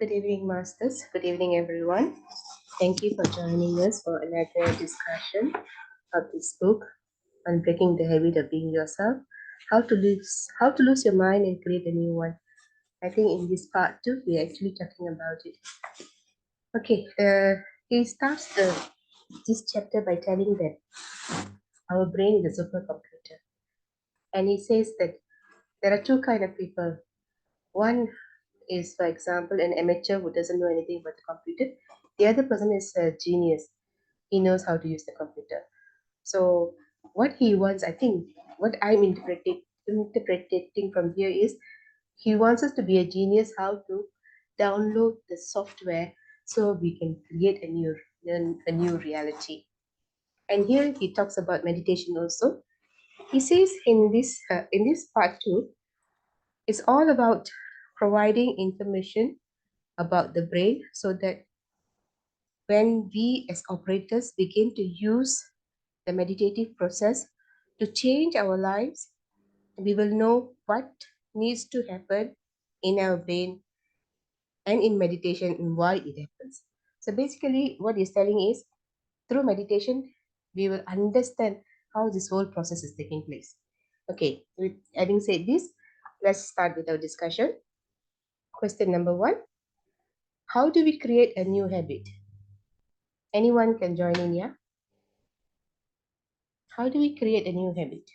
Good evening, Masters. Good evening, everyone. Thank you for joining us for another discussion of this book on breaking the habit of being yourself. How to lose your mind and create a new one. I think in this part two, we're actually talking about it. Okay, he starts this chapter by telling that our brain is a supercomputer, and he says that there are two kind of people. One is, for example, an amateur who doesn't know anything about the computer. The other person is a genius. He knows how to use the computer. So what he wants, I think, what I'm interpreting from here is he wants us to be a genius, how to download the software so we can create a new reality. And here he talks about meditation also. He says in this part two, it's all about providing information about the brain so that when we as operators begin to use the meditative process to change our lives, we will know what needs to happen in our brain and in meditation and why it happens. So basically, what he's telling is through meditation, we will understand how this whole process is taking place. Okay, with having said this, let's start with our discussion. Question number one: how do we create a new habit? Anyone can join in, yeah? How do we create a new habit?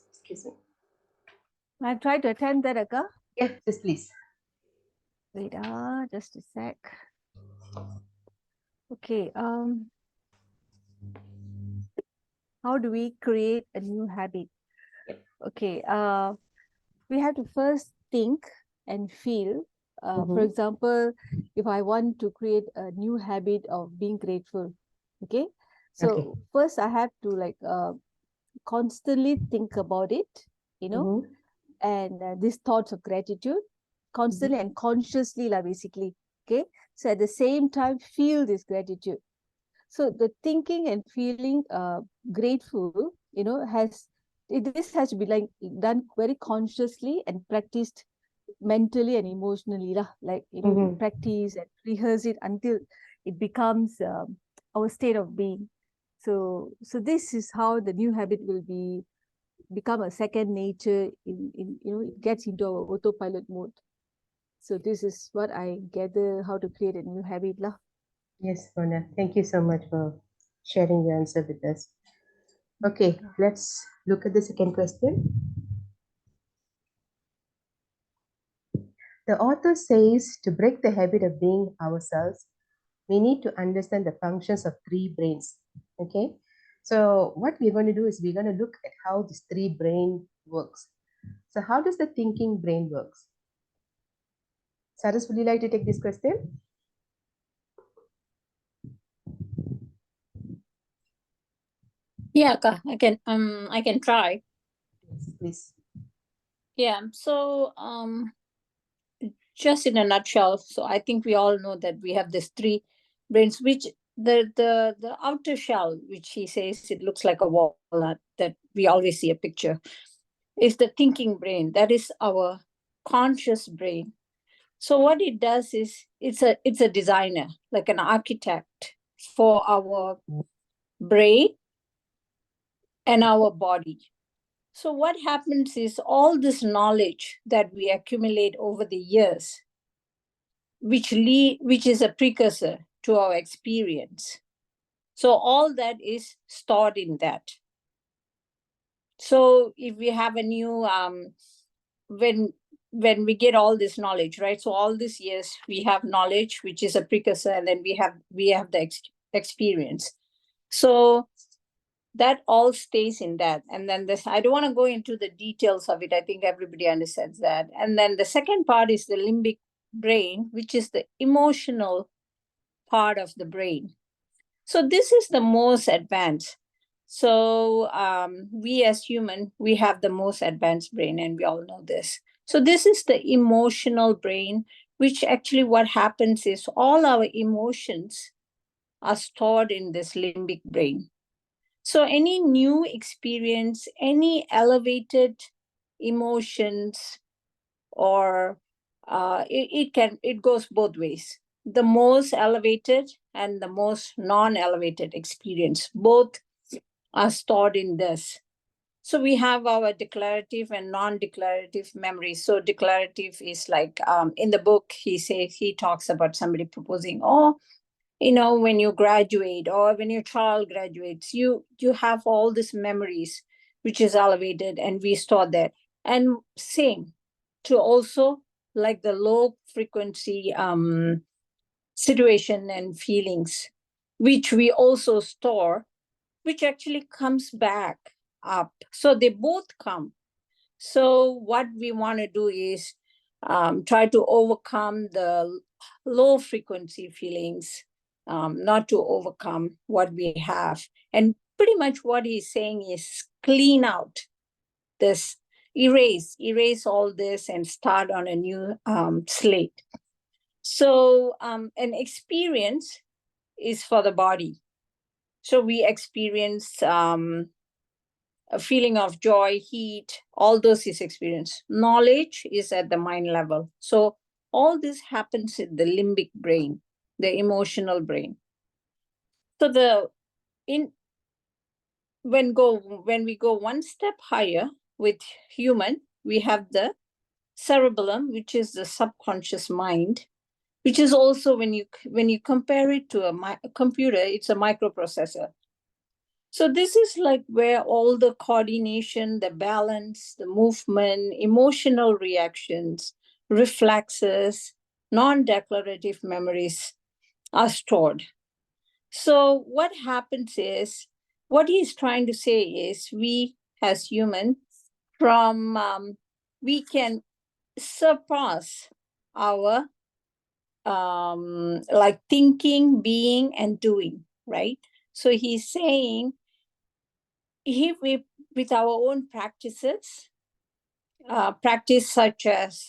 Excuse me. I try to attend that, Akka. Yeah, just please. Wait, just a sec. Okay, how do we create a new habit? Okay, we have to first think and feel. For example, if I want to create a new habit of being grateful, okay? So Okay. first I have to constantly think about it, and these thoughts of gratitude constantly and consciously, basically. Okay, so at the same time, feel this gratitude. So the thinking and feeling grateful, this has to be done very consciously and practiced mentally and emotionally, practice and rehearse it until it becomes our state of being. So this is how the new habit will become a second nature. It gets into our autopilot mode. So this is what I gather how to create a new habit lah. Yes, Mona. Thank you so much for sharing your answer with us. Okay, let's look at the second question. The author says to break the habit of being ourselves, we need to understand the functions of three brains. Okay, so what we're going to do is we're going to look at how this three brain works. So how does the thinking brain works? Saras, would you like to take this question? Yeah, I can try. Yes, please. Yeah, so just in a nutshell, so I think we all know that we have these three brains, which the outer shell, which he says it looks like a walnut that we always see a picture, is the thinking brain. That is our conscious brain. So what it does is it's a designer, like an architect for our brain and our body. So what happens is all this knowledge that we accumulate over the years, which is a precursor to our experience. So all that is stored in that. So if we have a new when we get all this knowledge, right? So all these years we have knowledge, which is a precursor, and then we have the experience. So that all stays in that. And then this, I don't want to go into the details of it. I think everybody understands that. And then the second part is the limbic brain, which is the emotional part of the brain. So this is the most advanced. So we as human, we have the most advanced brain, and we all know this. So this is the emotional brain, which actually what happens is all our emotions are stored in this limbic brain. So any new experience, any elevated emotions, or it goes both ways. The most elevated and the most non-elevated experience, both are stored in this. So we have our declarative and non-declarative memories. So declarative is like, in the book, he talks about somebody proposing, oh, when you graduate or when your child graduates, you have all these memories, which is elevated, and we store that. And same to also like the low frequency situation and feelings, which we also store, which actually comes back up. So they both come. So what we want to do is try to overcome the low frequency feelings, not to overcome what we have. And pretty much what he's saying is clean out this, erase all this and start on a new slate. So an experience is for the body. So we experience a feeling of joy, heat, all those is experience. Knowledge is at the mind level. So all this happens in the limbic brain, the emotional brain. So when we go one step higher with human, we have the cerebellum, which is the subconscious mind, which is also when you compare it to a computer, it's a microprocessor. So this is like where all the coordination, the balance, the movement, emotional reactions, reflexes, non-declarative memories are stored. So what happens is, what he's trying to say is, we as human, we can surpass our like thinking, being, and doing, right? So he's saying, if we, with our own practices, practice such as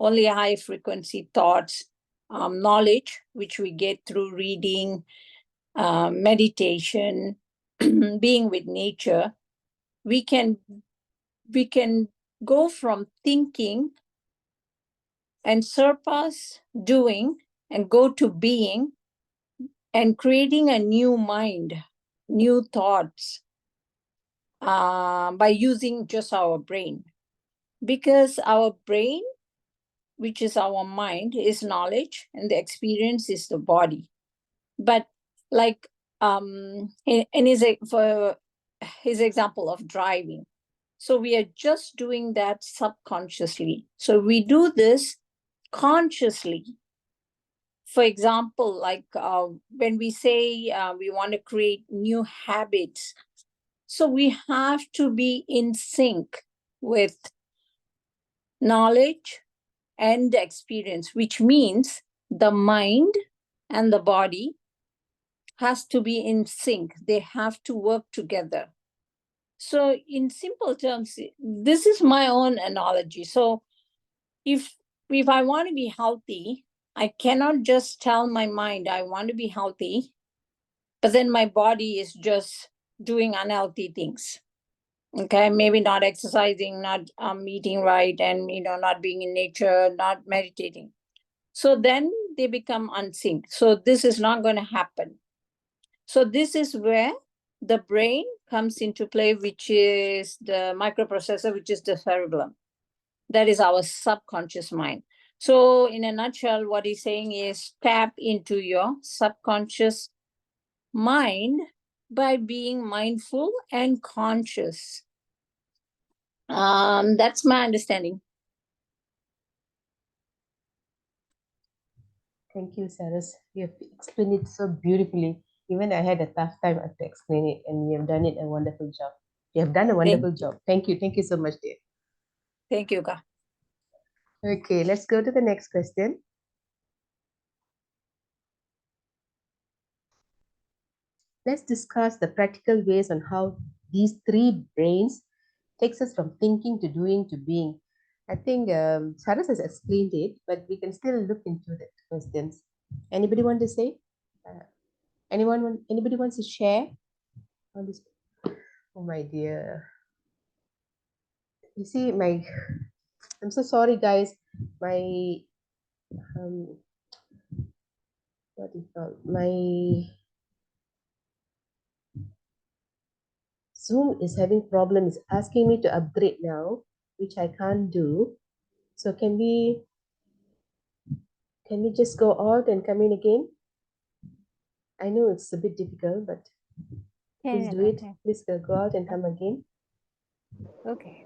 only high frequency thoughts, knowledge, which we get through reading, meditation, being with nature, we can go from thinking and surpass doing and go to being and creating a new mind, new thoughts, by using just our brain. Because our brain, which is our mind, is knowledge, and the experience is the body. But like for his example of driving, so we are just doing that subconsciously. So we do this consciously. For example, like when we say we want to create new habits, so we have to be in sync with knowledge and the experience, which means the mind and the body has to be in sync. They have to work together. So in simple terms, this is my own analogy. So if I want to be healthy, I cannot just tell my mind I want to be healthy, but then my body is just doing unhealthy things. Okay, maybe not exercising, not eating right, and not being in nature, not meditating. So then they become unsynced. So this is not going to happen. So this is where the brain comes into play, which is the microprocessor, which is the cerebellum. That is our subconscious mind. So in a nutshell, what he's saying is, tap into your subconscious mind by being mindful and conscious. That's my understanding. Thank you, Saras. You have explained it so beautifully. Even I had a tough time to explain it, and you have done it a wonderful job. You have done a wonderful job. Thank you. Thank you so much, dear. Thank you, Ka. Okay, let's go to the next question. Let's discuss the practical ways on how these three brains takes us from thinking to doing to being. I think Saras has explained it, but we can still look into the questions. Anybody want to say? Anybody wants to share All this. Oh my dear. You see, I'm so sorry, guys. My um, what do you call my Zoom is having problems. It's asking me to upgrade now, which I can't do. So can we just go out and come in again? I know it's a bit difficult, but please do it. Okay. Please go out and come again. Okay.